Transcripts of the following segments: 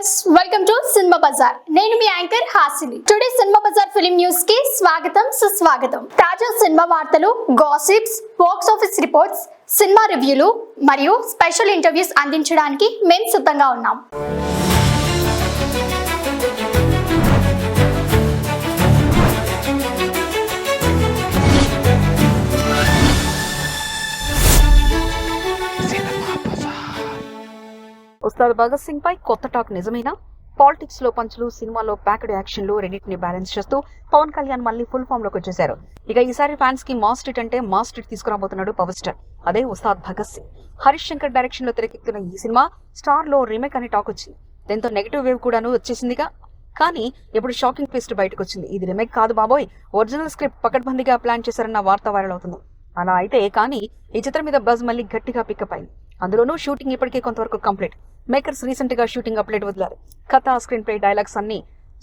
Viewers, welcome to cinema Bazaar. నేను మీ anchor Hasini. Today cinema Bazaar film news కి స్వాగతం, సుస్వాగతం. తాజా సినిమా వార్తలు, gossips, box office reports, cinema రివ్యూలు మరియు స్పెషల్ ఇంటర్వ్యూస్ అందించడానికి మేము సిద్ధంగా ఉన్నాం. ఉస్తాద్ భగత్ సింగ్ పై కొత్త టాక్ నిజమేనా? పాలిటిక్స్ లో పంచులు, సినిమాలో ప్యాక్డ్ యాక్షన్లు రెండింటిని బ్యాలెన్స్ చేస్తూ పవన్ కళ్యాణ్ మళ్ళీ ఫుల్ ఫామ్ లోకి వచ్చేశారు. ఇక ఈసారి ఫ్యాన్స్ కి మాస్ స్ట్రీట్ అంటే మాస్ స్ట్రీట్ తీసుకురాబోతున్నాడు పవర్ స్టార్. అదే ఉస్తాద్ భగత్ సింగ్. హరీష్ శంకర్ డైరెక్షన్ లో తెరకెక్కుతున్న ఈ సినిమా స్టార్ లో రీమేక్ అనే టాక్ వచ్చింది. దీంతో నెగిటివ్ వేవ్ కూడాను వచ్చేసిందిగా. కానీ ఇప్పుడు షాకింగ్ ట్విస్ట్ బయటకు వచ్చింది. ఇది రీమేక్ కాదు బాబోయ్, ఒరిజినల్ స్క్రిప్ట్ పకడ్బందీగా ప్లాన్ చేశారన్న వార్త వైరల్ అవుతుంది. అలా అయితే కానీ ఈ చిత్రం మీద బజ్ మళ్ళీ గట్టిగా పికప్ అయింది. అందులోనూ షూటింగ్ ఇప్పటికే కొంతవరకు కంప్లీట్. మేకర్స్ రీసెంట్ గా షూటింగ్ అప్డేట్ వదిలారు. కథ, స్క్రీన్ ప్లే, డైలాగ్స్ అన్ని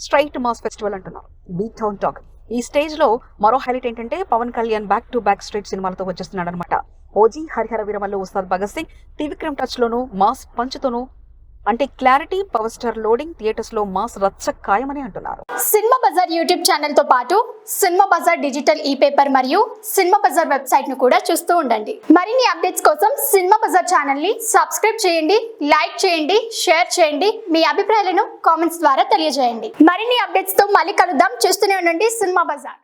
స్ట్రైట్ మాస్ ఫెస్టివల్ అంటున్నారు. Beat town talk. ఈ స్టేజ్ లో మరో హైలైట్ ఏంటంటే Pawan Kalyan back to back straight సినిమాలతో వచ్చేస్తున్నాడు అనమాట. ఓజీ, హరిహర వీరమల్లు, ఉస్తాద్ భగత్ సింగ్, త్రివిక్రమ్ టచ్ లోను మాస్ పంచుతోనూ అంటే clarity, power star loading, theatres లో మాస్ రచ్చ ఖాయమని అంటున్నారు. సినిమా బజార్ యూట్యూబ్ ఛానల్ తో పాటు సినిమా బజార్ డిజిటల్ ఈ పేపర్ మరియు సినిమా బజార్ వెబ్సైట్ ను కూడా చూస్తూ ఉండండి. మరిన్ని అప్డేట్స్ కోసం సినిమా బజార్ ఛానల్ ని సబ్స్క్రైబ్ చేయండి, లైక్ చేయండి, షేర్ చేయండి. మీ అభిప్రాయాలను కామెంట్స్ ద్వారా తెలియజేయండి. మరిన్ని అప్డేట్స్ తో మళ్ళీ కలుద్దాం. చూస్తూనే ఉండండి సినిమా బజార్.